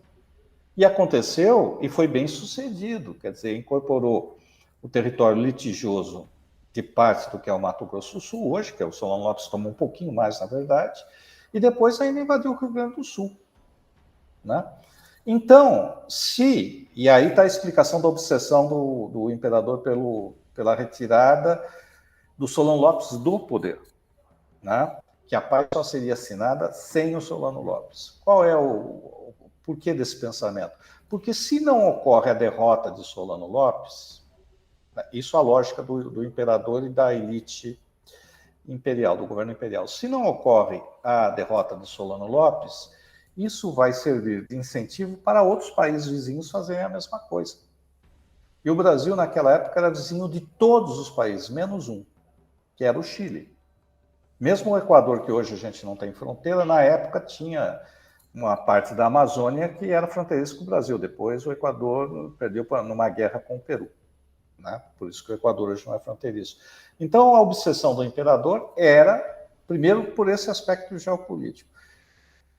E aconteceu e foi bem sucedido. Quer dizer, incorporou o território litigioso de parte do que é o Mato Grosso do Sul hoje, que é o Solon Lopes tomou um pouquinho mais, na verdade, e depois ainda invadiu o Rio Grande do Sul. Né? Então, e aí está a explicação da obsessão do imperador pela retirada do Solon Lopes do poder, né? Que a paz só seria assinada sem o Solano Lopes. Qual é o porquê desse pensamento? Porque se não ocorre a derrota de Solano Lopes, isso é a lógica do imperador e da elite imperial, do governo imperial. Se não ocorre a derrota de Solano Lopes, isso vai servir de incentivo para outros países vizinhos fazerem a mesma coisa. E o Brasil, naquela época, era vizinho de todos os países, menos um, que era o Chile. Mesmo o Equador, que hoje a gente não tem fronteira, na época tinha uma parte da Amazônia que era fronteiriça com o Brasil. Depois o Equador perdeu numa guerra com o Peru. Né? Por isso que o Equador hoje não é fronteiriço. Então a obsessão do imperador era, primeiro, por esse aspecto geopolítico.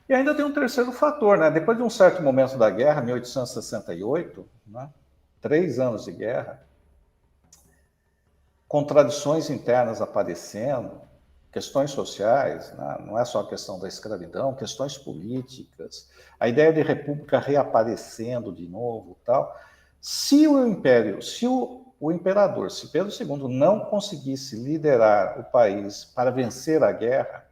E ainda tem um terceiro fator, né? Depois de um certo momento da guerra, 1868, né? 3 anos de guerra, contradições internas aparecendo, questões sociais, né? Não é só a questão da escravidão, questões políticas, a ideia de república reaparecendo de novo, tal. Se o imperador, se Pedro II não conseguisse liderar o país para vencer a guerra,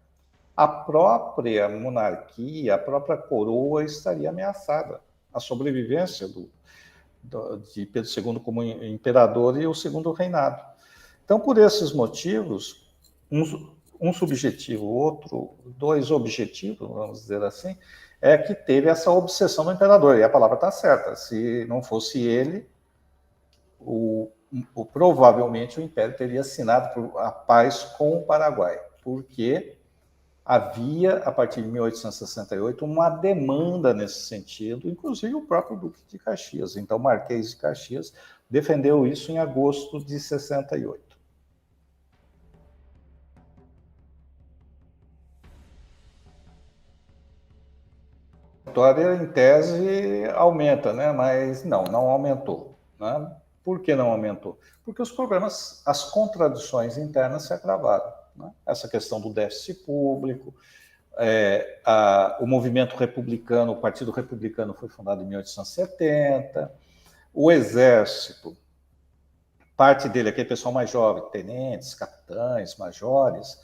a própria monarquia, a própria coroa estaria ameaçada. A sobrevivência de Pedro II como imperador e o segundo reinado. Então, por esses motivos, um subjetivo, outro, dois objetivos, vamos dizer assim, é que teve essa obsessão do imperador. E a palavra está certa. Se não fosse ele, provavelmente o Império teria assinado a paz com o Paraguai, porque havia, a partir de 1868, uma demanda nesse sentido, inclusive o próprio Duque de Caxias, então Marquês de Caxias, defendeu isso em agosto de 68. A vitória, em tese, aumenta, né? Mas não aumentou. Né? Por que não aumentou? Porque os problemas, as contradições internas se agravaram. Né? Essa questão do déficit público, o movimento republicano, o Partido Republicano foi fundado em 1870, o Exército, parte dele, aquele pessoal mais jovem, tenentes, capitães, majores,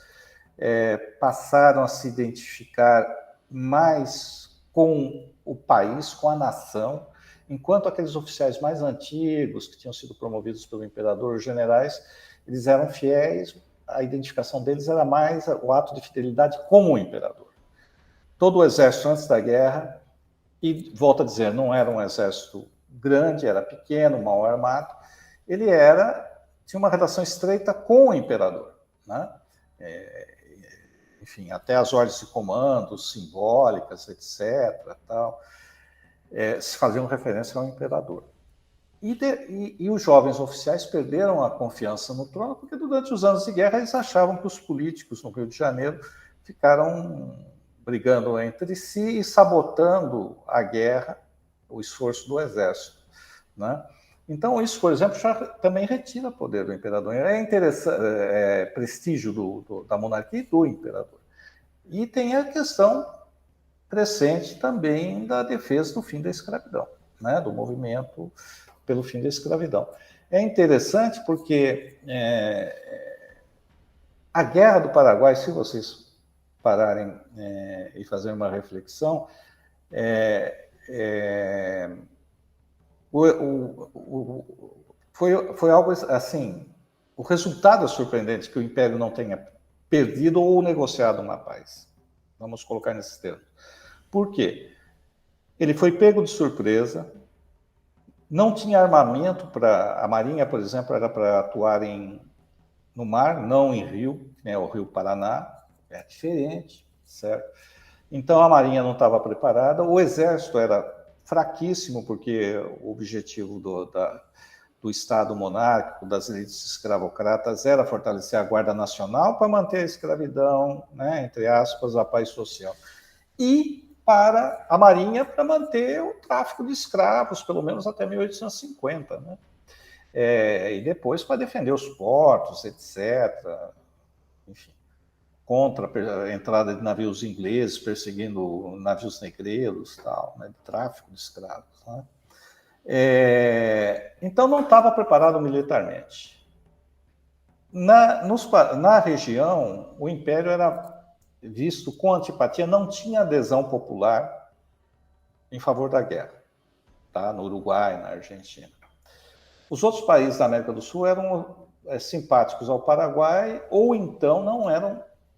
passaram a se identificar mais com o país, com a nação, enquanto aqueles oficiais mais antigos, que tinham sido promovidos pelo imperador, os generais, eles eram fiéis, a identificação deles era mais o ato de fidelidade com o imperador. Todo o exército antes da guerra, e volto a dizer, não era um exército grande, era pequeno, mal armado, ele tinha uma relação estreita com o imperador, né? Enfim, até as ordens de comando, simbólicas, etc., tal, se faziam referência ao imperador. E os jovens oficiais perderam a confiança no trono, porque durante os anos de guerra eles achavam que os políticos no Rio de Janeiro ficaram brigando entre si e sabotando a guerra, o esforço do exército, né? Então, isso, por exemplo, já também retira poder do imperador. É interessante, prestígio da monarquia e do imperador. E tem a questão crescente também da defesa do fim da escravidão, né? Do movimento pelo fim da escravidão. É interessante porque a Guerra do Paraguai, se vocês pararem e fazerem uma reflexão, foi algo assim, o resultado é surpreendente que o Império não tenha perdido ou negociado uma paz. Vamos colocar nesses termos. Por quê? Ele foi pego de surpresa, não tinha armamento para... A Marinha, por exemplo, era para atuar no mar, não em rio, né, o Rio Paraná, é diferente, certo? Então a Marinha não estava preparada, o Exército era fraquíssimo, porque o objetivo do Estado monárquico, das elites escravocratas, era fortalecer a Guarda Nacional para manter a escravidão, né, entre aspas, a paz social. E para a Marinha para manter o tráfico de escravos, pelo menos até 1850, né? E depois para defender os portos, etc. Enfim, contra a entrada de navios ingleses, perseguindo navios negreiros, tal, né, de tráfico de escravos. Né? Então não estava preparado militarmente. Na região, o Império era visto com antipatia, não tinha adesão popular em favor da guerra, tá? No Uruguai, na Argentina. Os outros países da América do Sul eram simpáticos ao Paraguai ou então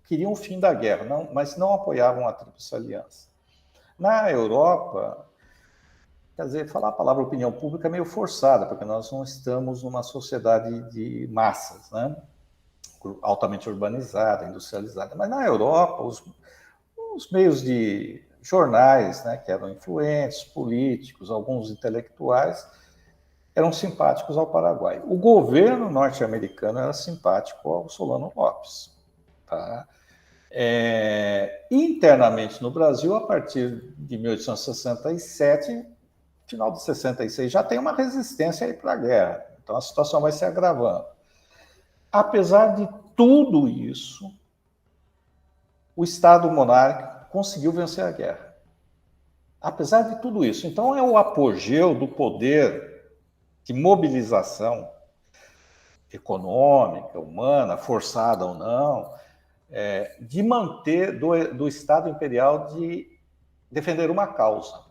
queriam o fim da guerra, mas não apoiavam a Tríplice Aliança. Na Europa, quer dizer, falar a palavra opinião pública é meio forçada, porque nós não estamos numa sociedade de massas, né? Altamente urbanizada, industrializada. Mas na Europa, os meios de jornais, né, que eram influentes, políticos, alguns intelectuais, eram simpáticos ao Paraguai. O governo norte-americano era simpático ao Solano Lopes. Tá? Internamente no Brasil, a partir de 1867, final de 66, já tem uma resistência aí para a guerra. Então a situação vai se agravando. Apesar de tudo isso, o Estado monárquico conseguiu vencer a guerra. Apesar de tudo isso. Então é o apogeu do poder de mobilização econômica, humana, forçada ou não, de manter do Estado imperial de defender uma causa.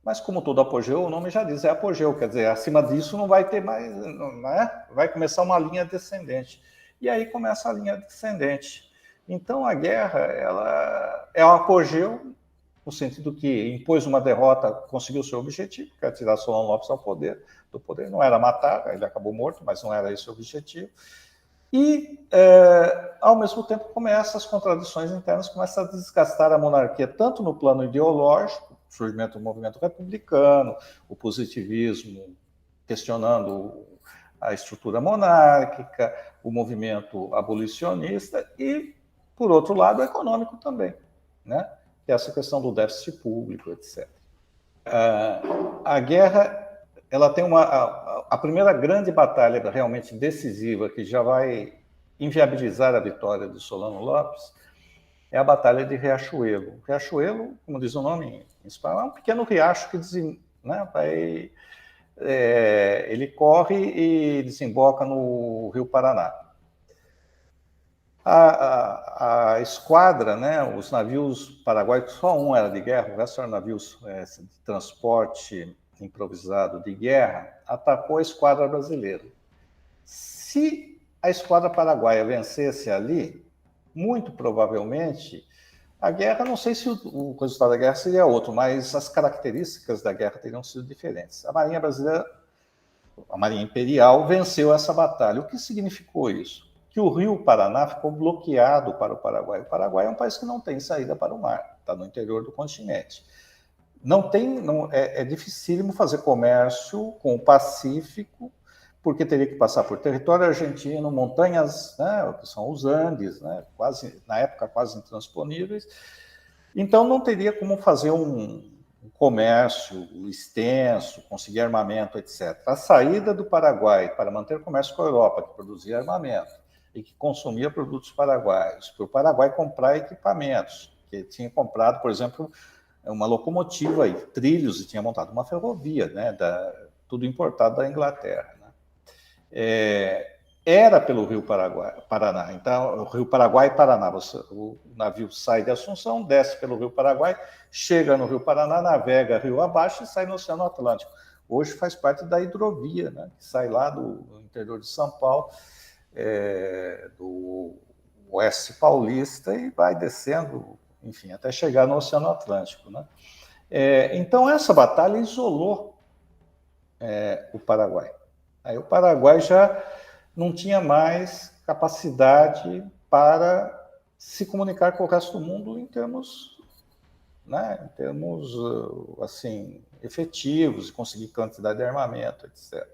Mas como todo apogeu, o nome já diz, é apogeu, quer dizer, acima disso não vai ter mais, né? Vai começar uma linha descendente. E aí começa a linha descendente. Então, a guerra ela é um apogeu, no sentido que impôs uma derrota, conseguiu seu objetivo, que era tirar Solano Lopes do poder. Não era matar, ele acabou morto, mas não era esse o objetivo. E, ao mesmo tempo, começam as contradições internas, começa a desgastar a monarquia, tanto no plano ideológico, o surgimento do movimento republicano, o positivismo questionando a estrutura monárquica, o movimento abolicionista e, por outro lado, o econômico também, né? Que é essa questão do déficit público, etc. A guerra, ela tem a primeira grande batalha realmente decisiva que já vai inviabilizar a vitória de Solano Lopes é a Batalha de Riachuelo. Riachuelo, como diz o nome em espanhol, é um pequeno riacho que ele corre e desemboca no Rio Paraná. A esquadra, né, os navios paraguaios, só um era de guerra, o resto eram navios de transporte improvisado de guerra, atacou a esquadra brasileira. Se a esquadra paraguaia vencesse ali, muito provavelmente, a guerra, não sei se o resultado da guerra seria outro, mas as características da guerra teriam sido diferentes. A Marinha Brasileira, a Marinha Imperial, venceu essa batalha. O que significou isso? Que o Rio Paraná ficou bloqueado para o Paraguai. O Paraguai é um país que não tem saída para o mar, está no interior do continente. É dificílimo fazer comércio com o Pacífico, porque teria que passar por território argentino, montanhas, né, que são os Andes, né, na época quase intransponíveis. Então não teria como fazer um comércio extenso, conseguir armamento, etc. A saída do Paraguai para manter comércio com a Europa, que produzia armamento e que consumia produtos paraguaios, para o Paraguai comprar equipamentos, que tinha comprado, por exemplo, uma locomotiva e trilhos, e tinha montado uma ferrovia, né, tudo importado da Inglaterra. Né? Era pelo Rio Paraná. Então, o Rio Paraguai e Paraná. O navio sai de Assunção, desce pelo Rio Paraguai, chega no Rio Paraná, navega rio abaixo e sai no Oceano Atlântico. Hoje faz parte da hidrovia, né, que sai lá do interior de São Paulo, do oeste paulista, e vai descendo, enfim, até chegar no Oceano Atlântico. Né? Então, essa batalha isolou o Paraguai. Aí o Paraguai já não tinha mais capacidade para se comunicar com o resto do mundo em termos, né, assim, efetivos, conseguir quantidade de armamento, etc.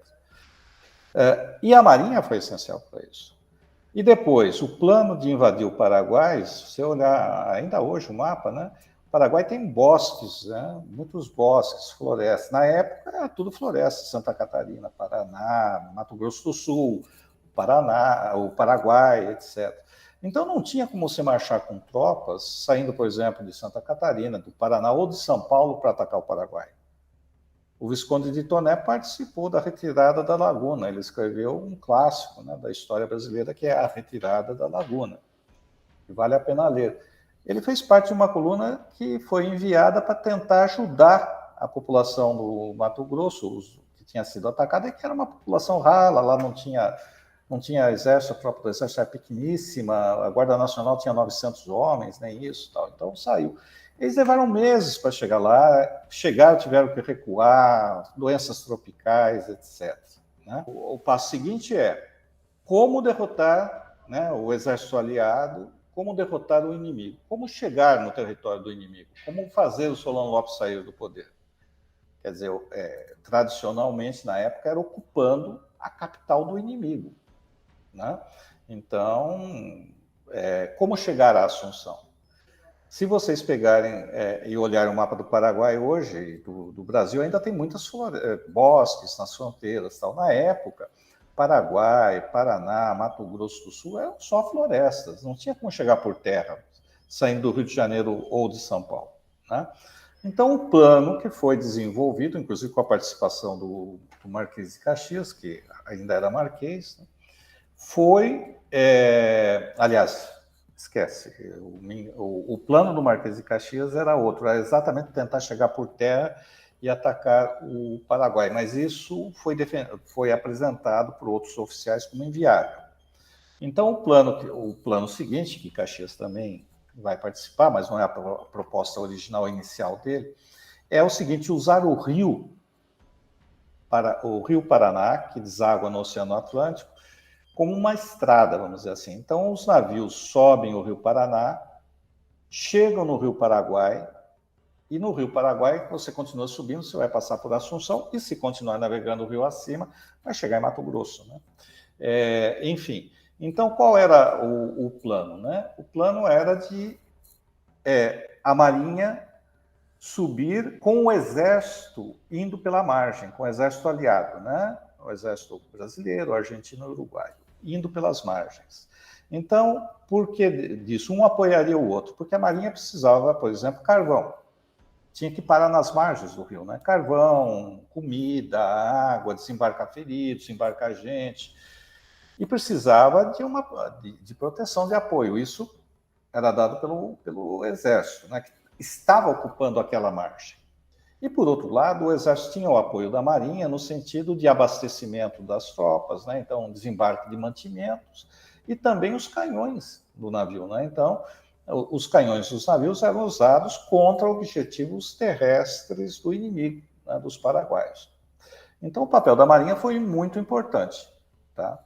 E a Marinha foi essencial para isso. E depois, o plano de invadir o Paraguai, se você olhar ainda hoje o mapa, né, o Paraguai tem bosques, né, muitos bosques, florestas. Na época era tudo floresta, Santa Catarina, Paraná, Mato Grosso do Sul, Paraná, o Paraguai, etc. Então não tinha como você marchar com tropas, saindo, por exemplo, de Santa Catarina, do Paraná ou de São Paulo para atacar o Paraguai. O Visconde de Toné participou da retirada da Laguna. Ele escreveu um clássico, né, da história brasileira, que é A Retirada da Laguna, que vale a pena ler. Ele fez parte de uma coluna que foi enviada para tentar ajudar a população do Mato Grosso, que tinha sido atacada, e que era uma população rala, lá não tinha exército, a tropa do exército era pequeníssima, a Guarda Nacional tinha 900 homens, nem isso, tal. Então saiu. Eles levaram meses para chegar lá, chegaram, tiveram que recuar, doenças tropicais, etc. Né? O passo seguinte é como derrotar, né, o exército aliado, como derrotar o inimigo, como chegar no território do inimigo, como fazer o Solano Lopes sair do poder. Quer dizer, tradicionalmente, na época, era ocupando a capital do inimigo. Né? Então, como chegar à Assunção? Se vocês pegarem e olharem o mapa do Paraguai hoje, do Brasil, ainda tem muitos bosques nas fronteiras. Tal. Na época, Paraguai, Paraná, Mato Grosso do Sul eram só florestas, não tinha como chegar por terra, saindo do Rio de Janeiro ou de São Paulo. Né? Então, o plano que foi desenvolvido, inclusive com a participação do Marquês de Caxias, que ainda era Marquês, né? Foi, aliás, esquece, o plano do Marquês de Caxias era outro, era exatamente tentar chegar por terra e atacar o Paraguai, mas isso foi apresentado por outros oficiais como inviável. Então, o plano seguinte, que Caxias também vai participar, mas não é a proposta original inicial dele, é o seguinte: usar o rio Paraná, que deságua no Oceano Atlântico, como uma estrada, vamos dizer assim. Então, os navios sobem o Rio Paraná, chegam no Rio Paraguai, e no Rio Paraguai você continua subindo, você vai passar por Assunção, e se continuar navegando o rio acima, vai chegar em Mato Grosso, né? Enfim, então qual era o plano, né? O plano era de a Marinha subir com o exército indo pela margem, com o exército aliado, né? O exército brasileiro, argentino e uruguaio, indo pelas margens. Então, por que disso? Um apoiaria o outro, porque a Marinha precisava, por exemplo, carvão. Tinha que parar nas margens do rio, né? Carvão, comida, água, desembarcar feridos, desembarcar gente. E precisava de proteção, de apoio. Isso era dado pelo Exército, né? Que estava ocupando aquela margem. E, por outro lado, o Exército tinha o apoio da Marinha no sentido de abastecimento das tropas, né? Então, desembarque de mantimentos e também os canhões do navio, né? Então, os canhões dos navios eram usados contra objetivos terrestres do inimigo, né? Dos paraguaios. Então, o papel da Marinha foi muito importante, tá?